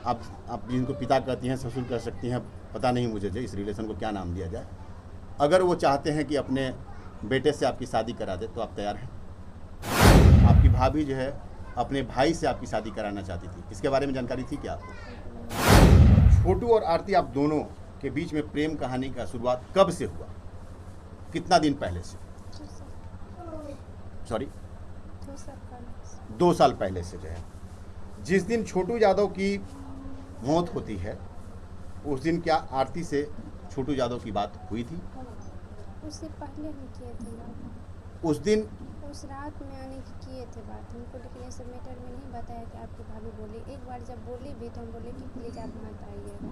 आप जिनको पिता कहती हैं, ससुर कह सकती हैं, पता नहीं मुझे जो इस रिलेशन को क्या नाम दिया जाए, अगर वो चाहते हैं कि अपने बेटे से आपकी शादी करा दे तो आप तैयार हैं? आपकी भाभी जो है अपने भाई से आपकी शादी कराना चाहती थी, इसके बारे में जानकारी थी क्या आपको? छोटू और आरती आप दोनों के बीच में प्रेम कहानी का शुरुआत कब से हुआ, कितना दिन पहले से? सॉरी, 2 साल पहले से जो है। जिस दिन छोटू यादव की मौत होती है उस दिन क्या आरती से छोटू यादव की बात हुई थी? उससे पहले हम किए थे बात। उस दिन उस रात में आने की किए थे बात हमको, लेकिन ये सब मैटर में नहीं बताया कि आपकी भाभी बोली। एक बार जब बोली भी तो हम बोले कि प्लीज़ आप मत आइएगा,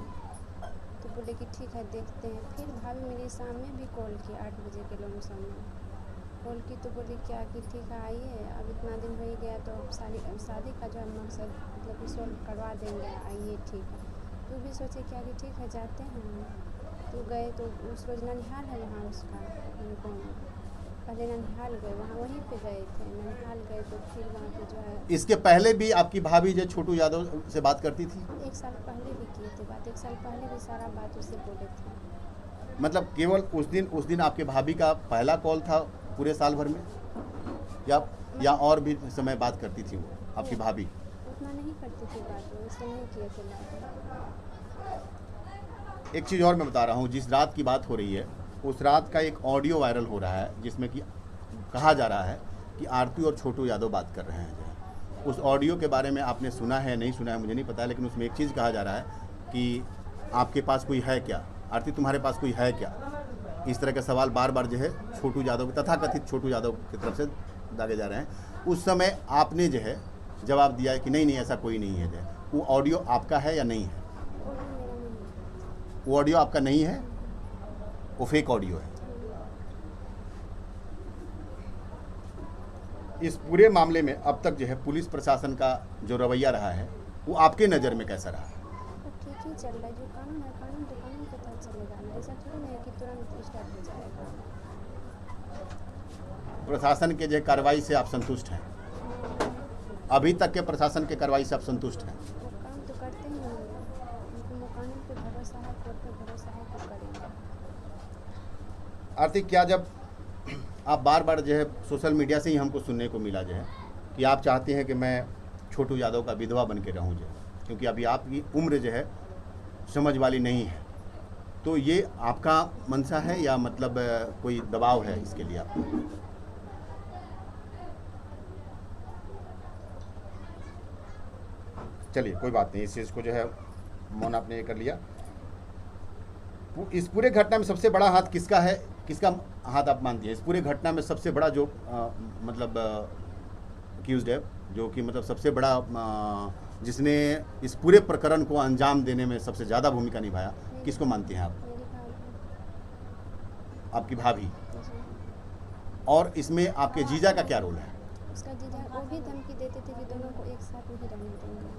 तो बोले कि ठीक है देखते हैं। फिर भाभी मेरे शाम में भी कॉल की, 8 बजे के लोग सामने कॉल की, तो बोली क्या कि ठीक है आइए, अब इतना दिन हो ही गया तो अब शादी का जो है मकसद मतलब सॉल्व करवा देंगे, आइए ठीक है। तो भी सोचे क्या कि ठीक है जाते हैं। तो गए तो उस रोज ननिहाल है वहाँ उसका, पहले ननिहाल गए, वहाँ वहीं पे गए थे, ननिहाल गए तो फिर वहाँ पे जो है। इसके पहले भी आपकी भाभी जो छोटू यादव से बात करती थी? 1 साल पहले भी किए थे बात, 1 साल पहले भी सारा बात उससे बोले थे। मतलब केवल उस दिन आपके भाभी का पहला कॉल था पूरे साल भर में, या और भी समय बात करती थी वो आपकी भाभी? उतना नहीं करती थी बात, वो इसलिए नहीं किए थे बात। एक चीज़ और मैं बता रहा हूँ, जिस रात की बात हो रही है उस रात का एक ऑडियो वायरल हो रहा है जिसमें कि कहा जा रहा है कि आरती और छोटू यादव बात कर रहे हैं जो है। उस ऑडियो के बारे में आपने सुना है नहीं सुना है मुझे नहीं पता, लेकिन उसमें एक चीज़ कहा जा रहा है कि आपके पास कोई है क्या, आरती तुम्हारे पास कोई है क्या, इस तरह के सवाल बार बार जो है छोटू यादव, तथाकथित छोटू यादव की तरफ से दागे जा रहे हैं। उस समय आपने जो है जवाब दिया है कि नहीं नहीं ऐसा कोई नहीं है जो है। वो ऑडियो आपका है या नहीं है? वो ऑडियो आपका नहीं है, वो फेक ऑडियो है। इस पूरे मामले में अब तक जो है पुलिस प्रशासन का जो रवैया रहा है वो आपके नज़र में कैसा रहा? ठीक ही चल रहा है, जो कानून है कानून तो कानून के तहत चलेगा ना, ऐसा थोड़ी नहीं है कि तुरंत स्टार्ट हो जाएगा। प्रशासन के जो कार्रवाई से आप संतुष्ट हैं? अभी तक के प्रशासन के कार्रवाई से आप संतुष्ट हैं? वो काम तो करते ही हैं, उनको कानून पे भरोसा है, कोर्ट पे भरोसा है, तो करेंगे। आरती, क्या जब आप बार बार जो है सोशल मीडिया से ही हमको सुनने को मिला जो है कि आप चाहते हैं कि मैं छोटू यादव का विधवा बन के रहूँ जो है, क्योंकि अभी आपकी उम्र जो है समझ वाली नहीं है, तो ये आपका मंशा है या मतलब कोई दबाव है इसके लिए आपको? चलिए कोई बात नहीं, इस चीज़ को जो है मौन आपने ये कर लिया। इस पूरे घटना में सबसे बड़ा हाथ किसका है, किसका हाथ आप मानती हैं? इस पूरे घटना में सबसे बड़ा जो मतलब अक्यूज्ड है, जो कि मतलब सबसे बड़ा जिसने इस पूरे प्रकरण को अंजाम देने में सबसे ज़्यादा भूमिका निभाया, किसको मानती हैं आप? मेरी भाभी। आपकी भाभी। और इसमें आपके जीजा का क्या रोल है? उसका जीजा वो भी धमकी देते थे कि दोनों को एक साथ नहीं रहने देंगे,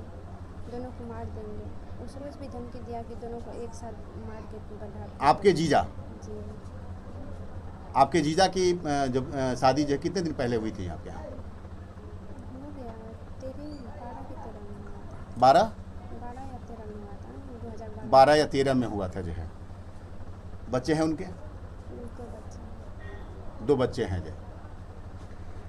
दोनों को मार देंगे। उस रोज भी धमकी दिया कि दोनों को एक साथ मार के गड्ढा। आपके जीजा? जी। आपके जीजा की जब शादी जो कितने दिन पहले हुई थी आपके यहाँ? हो गया 12 के 13 में हुआ था। 12 या 13 में हुआ था, 2012। 12 या 13 में हुआ था जो है। बच्चे हैं उनके? 2 बच्चे हैं। 2 बच्चे हैं जो।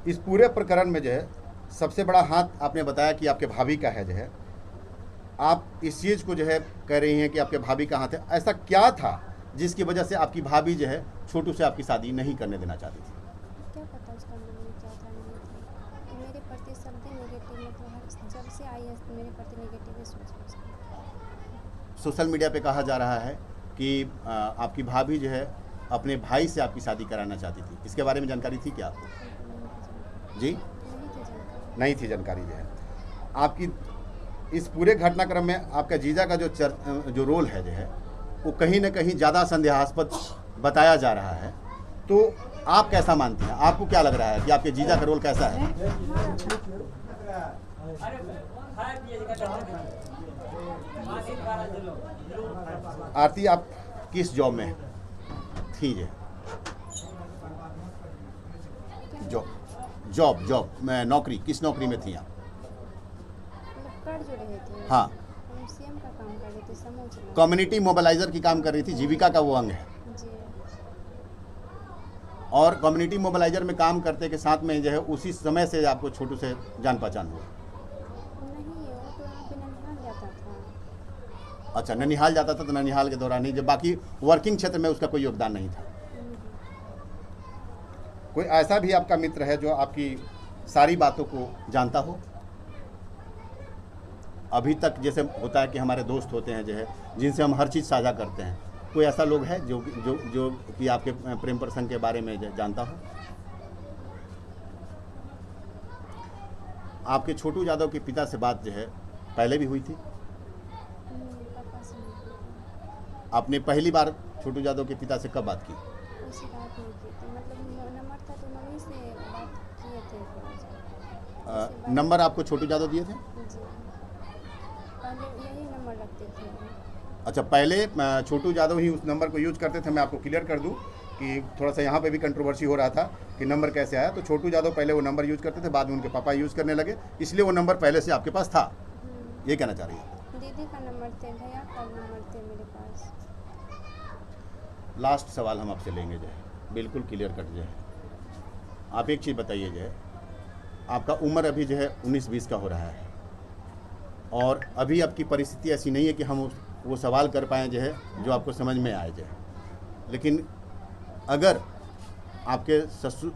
इस पूरे प्रकरण में जो है सबसे बड़ा हाथ आपने बताया कि आपके भाभी का है जो है। आप इस चीज़ को जो है कह रही हैं कि आपके भाभी का हाथ है। ऐसा क्या था जिसकी वजह से आपकी भाभी जो है छोटू से आपकी शादी नहीं करने देना चाहती थी? क्या पता उसका मन में क्या था नहीं था। मेरे प्रति शब्द नेगेटिव, मतलब जब से आई है मेरे प्रति नेगेटिव ही सोच है उसका। सोशल मीडिया पे कहा जा रहा है कि आपकी भाभी जो है अपने भाई से आपकी शादी कराना चाहती थी, इसके बारे में जानकारी थी क्या आपको? जी, नहीं थी जानकारी जो है। आपकी इस पूरे घटनाक्रम में आपका जीजा का जो रोल है जो है वो कहीं ना कहीं ज़्यादा संदेहास्पद बताया जा रहा है, तो आप कैसा मानते हैं? आपको क्या लग रहा है कि आपके जीजा का रोल कैसा है? आरती, आप किस जॉब में थी? जॉब में नौकरी, किस नौकरी में थी आप? मतलब कर जो रहे थे। हाँ, हम सीएम समूह चला। कम्युनिटी मोबिलाइजर की काम कर रही थी, जीविका का वो अंग है। जी। और कम्युनिटी मोबिलाइजर में काम करते के साथ में जो है उसी समय से आपको छोटू से जान पहचान हुआ। नहीं, वो तो यहाँ पे ननिहाल जाता था। अच्छा, ननिहाल जाता था तो ननिहाल के दौरान ही, जब बाकी वर्किंग क्षेत्र में उसका कोई योगदान नहीं था। नहीं। कोई ऐसा भी आपका मित्र है जो आपकी सारी बातों को जानता हो अभी तक? जैसे होता है कि हमारे दोस्त होते हैं जो है जिनसे हम हर चीज़ साझा करते हैं, कोई ऐसा लोग है जो जो जो कि आपके प्रेम प्रसंग के बारे में जानता हो? आपके छोटू यादव के पिता से बात जो है पहले भी हुई थी? पापा से नहीं की। आपने पहली बार छोटू यादव के पिता से कब बात की? उससे बात नहीं की थी, मतलब नंबर था तो मम्मी से बात किए थे थोड़ा सा। नंबर आपको छोटू यादव दिए थे? जी, पहले यही नंबर रखते थे। अच्छा, पहले छोटू यादव ही उस नंबर को यूज करते थे। मैं आपको क्लियर कर दूं कि थोड़ा सा यहाँ पे भी कंट्रोवर्सी हो रहा था कि नंबर कैसे आया। तो छोटू यादव पहले वो नंबर यूज करते थे, बाद में उनके पापा यूज़ करने लगे, इसलिए वो नंबर पहले से आपके पास था, ये कहना चाह रही है? दीदी का नंबर थे, भैया का नंबर थे मेरे पास। लास्ट सवाल हम आपसे लेंगे जो है, बिल्कुल क्लियर कट जो है। आप एक चीज़ बताइए जो है, आपका उम्र अभी जो है 19-20 का हो रहा है और अभी आपकी परिस्थिति ऐसी नहीं है कि हम वो सवाल कर पाएँ जो है जो आपको समझ में आए जो है। लेकिन अगर आपके ससुर,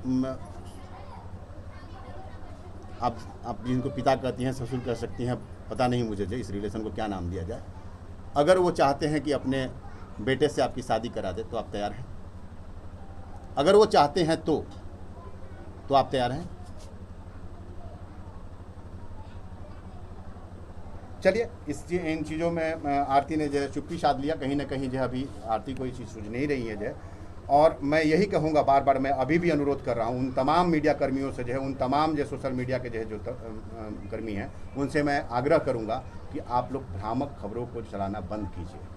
आप जिनको पिता कहती हैं, ससुर कह सकती हैं, पता नहीं मुझे जो इस रिलेशन को क्या नाम दिया जाए, अगर वो चाहते हैं कि अपने बेटे से आपकी शादी करा दे तो आप तैयार हैं? अगर वो चाहते हैं तो आप तैयार हैं? चलिए, इन चीज़ों में आरती ने जो है चुप्पी साध लिया। कहीं ना कहीं जो है अभी आरती कोई चीज़ सूझ नहीं रही है जो है। और मैं यही कहूँगा, बार बार मैं अभी भी अनुरोध कर रहा हूँ उन तमाम मीडिया कर्मियों से जो है, उन तमाम जो सोशल मीडिया के जो है जो कर्मी हैं, उनसे मैं आग्रह करूँगा कि आप लोग भ्रामक खबरों को चलाना बंद कीजिए।